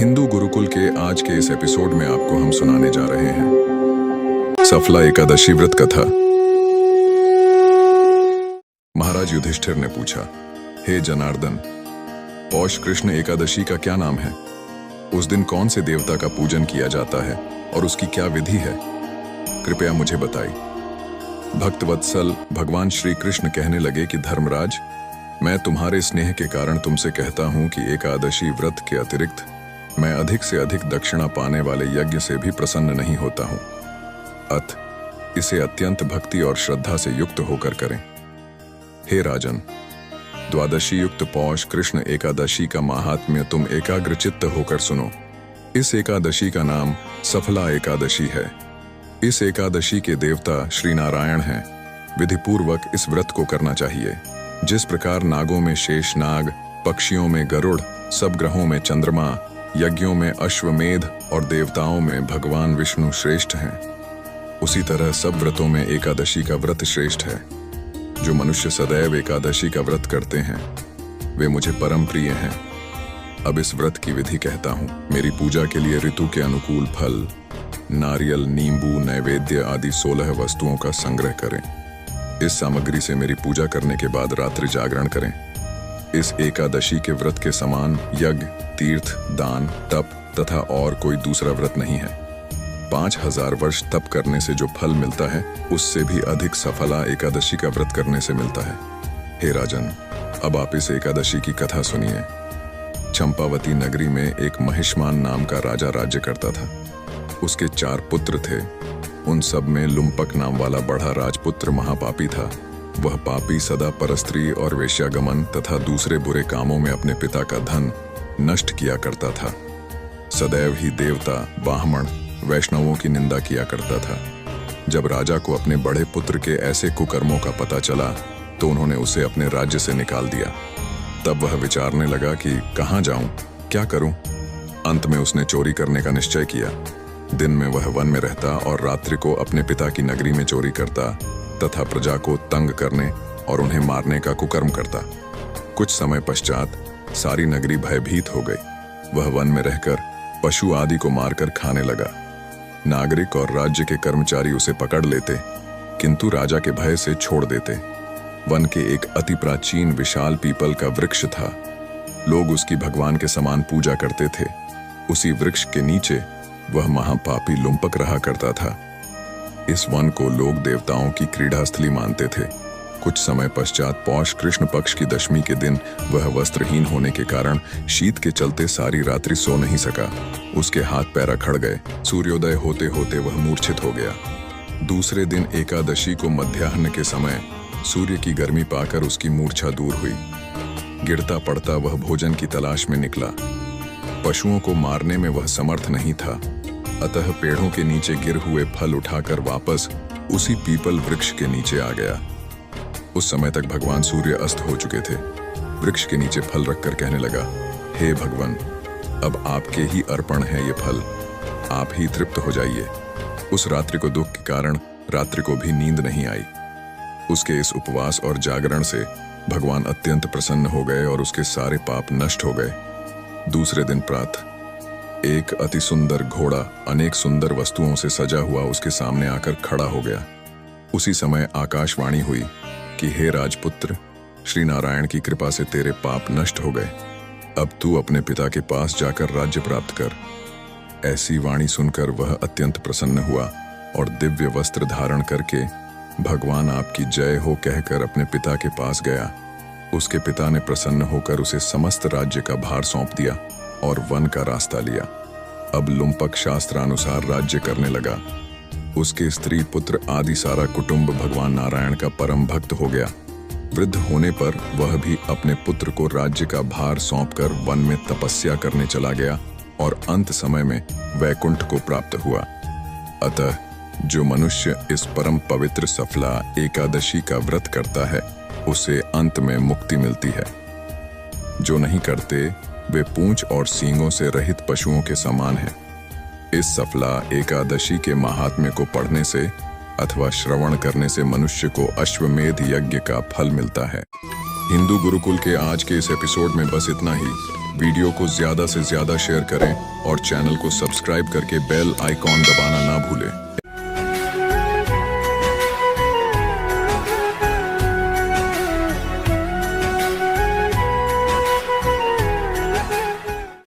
हिंदू गुरुकुल के आज के इस एपिसोड में आपको हम सुनाने जा रहे हैं सफला एकादशी व्रत कथा। महाराज युधिष्ठिर ने पूछा, हे जनार्दन, पौष कृष्ण एकादशी का क्या नाम है? उस दिन कौन से देवता का पूजन किया जाता है और उसकी क्या विधि है? कृपया मुझे बताइए। भक्तवत्सल भगवान श्री कृष्ण कहने लगे कि धर्मराज, मैं तुम्हारे स्नेह के कारण तुमसे कहता हूं कि एकादशी व्रत के अतिरिक्त मैं अधिक से अधिक दक्षिणा पाने वाले यज्ञ से भी प्रसन्न नहीं होता हूं। अत इसे अत्यंत भक्ति और श्रद्धा से युक्त होकर करें। हे राजन, द्वादशी युक्त पौष कृष्ण एकादशी का महात्म्य तुम एकाग्र चित्त होकर सुनो। इस एकादशी का नाम सफला एकादशी है। इस एकादशी के देवता श्री नारायण हैं। विधिपूर्वक इस व्रत को करना चाहिए। जिस प्रकार नागों में शेष नाग, पक्षियों में गरुड़, सब ग्रहों में चंद्रमा, यज्ञों में अश्वमेध और देवताओं में भगवान विष्णु श्रेष्ठ हैं, उसी तरह सब व्रतों में एकादशी का व्रत श्रेष्ठ है। जो मनुष्य सदैव एकादशी का व्रत करते हैं वे मुझे परम प्रिय हैं। अब इस व्रत की विधि कहता हूँ। मेरी पूजा के लिए ऋतु के अनुकूल फल, नारियल, नींबू, नैवेद्य आदि 16 वस्तुओं का संग्रह करें। इस सामग्री से मेरी पूजा करने के बाद रात्रि जागरण करें। इस एकादशी के व्रत के समान यज्ञ, तीर्थ, दान, तप तथा और कोई दूसरा व्रत नहीं है। 5000 वर्ष तप करने से जो फल मिलता है उससे भी अधिक सफला एकादशी का व्रत करने से मिलता है। हे राजन, अब आप इस एकादशी की कथा सुनिए। चंपावती नगरी में एक महिष्मान नाम का राजा राज्य करता था। उसके 4 पुत्र थे। उन सब में लुम्पक नाम वाला बड़ा राजपुत्र महापापी था। वह पापी सदा परस्त्री और वेश्यागमन तथा दूसरे बुरे कामों में अपने पिता का धन नष्ट किया करता था। सदैव ही देवता, ब्राह्मण, वैष्णवों की निंदा किया करता था। जब राजा को अपने बड़े पुत्र के ऐसे कुकर्मों का पता चला तो उन्होंने उसे अपने राज्य से निकाल दिया। तब वह विचारने लगा कि कहाँ जाऊं, क्या करूं। अंत में उसने चोरी करने का निश्चय किया। दिन में वह वन में रहता और रात्रि को अपने पिता की नगरी में चोरी करता तथा प्रजा को तंग करने और उन्हें मारने का कुकर्म करता। कुछ समय पश्चात सारी नगरी भयभीत हो गई। वह वन में रहकर पशु आदि को मारकर खाने लगा। नागरिक और राज्य के कर्मचारी उसे पकड़ लेते, किंतु राजा के भय से छोड़ देते। वन के एक अति प्राचीन विशाल पीपल का वृक्ष था। लोग उसकी भगवान के समान पूजा करते थे। उसी वृक्ष के नीचे वह महापापी लुम्पक रहा करता था। इस वन को लोग देवताओं की क्रीड़ा स्थली मानते थे। कुछ समय पश्चात पौष कृष्ण पक्ष की दशमी के दिन वह वस्त्रहीन होने के कारण शीत के चलते सारी रात्रि सो नहीं सका। उसके हाथ पैर अखड़ गए। सूर्योदय होते होते वह मूर्छित हो गया। दूसरे दिन एकादशी को मध्याह्न के समय सूर्य की गर्मी पाकर उसकी मूर्छा दूर हुई। गिरता पड़ता वह भोजन की तलाश में निकला। पशुओं को मारने में वह समर्थ नहीं था, अतः पेड़ों के नीचे गिर हुए फल उठाकर वापस उसी पीपल वृक्ष के नीचे आ गया। उस समय तक भगवान सूर्य अस्त हो चुके थे। वृक्ष के नीचे फल रखकर कहने लगा, हे भगवान, अब आपके ही अर्पण है ये फल, आप ही तृप्त हो जाइए। उस रात्रि को दुख के कारण रात्रि को भी नींद नहीं आई। उसके इस उपवास और जागरण से भगवान अत्यंत प्रसन्न हो गए और उसके सारे पाप नष्ट हो गए। दूसरे दिन प्रातः एक अति सुंदर घोड़ा अनेक सुंदर वस्तुओं से सजा हुआ उसके सामने आकर खड़ा हो गया। उसी समय आकाशवाणी हुई कि हे राजपुत्र, श्री नारायण की कृपा से तेरे पाप नष्ट हो गए। अब तू अपने पिता के पास जाकर राज्य प्राप्त कर। ऐसी वाणी सुनकर वह अत्यंत प्रसन्न हुआ और दिव्य वस्त्र धारण करके भगवान आपकी जय हो कहकर अपने पिता के पास गया। उसके पिता ने प्रसन्न होकर उसे समस्त राज्य का भार सौंप दिया और वन का रास्ता लिया। अब लुम्पक शास्त्रानुसार राज्य करने लगा। उसके स्त्री पुत्र आदि सारा कुटुंब भगवान नारायण का परम भक्त हो गया। वृद्ध होने पर वह भी अपने पुत्र को राज्य का भार सौंपकर वन में तपस्या करने चला गया और अंत समय में वैकुंठ को प्राप्त हुआ। अतः जो मनुष्य इस परम पवित्र सफला एकादशी का व्रत करता है उसे अंत में मुक्ति मिलती है। जो नहीं करते वे पूंछ और सींगों से रहित पशुओं के समान हैं। इस सफला एकादशी के महात्म्य को पढ़ने से अथवा श्रवण करने से मनुष्य को अश्वमेध यज्ञ का फल मिलता है। हिंदू गुरुकुल के आज के इस एपिसोड में बस इतना ही। वीडियो को ज्यादा से ज्यादा शेयर करें और चैनल को सब्सक्राइब करके बेल आइकॉन दबाना ना भूलें।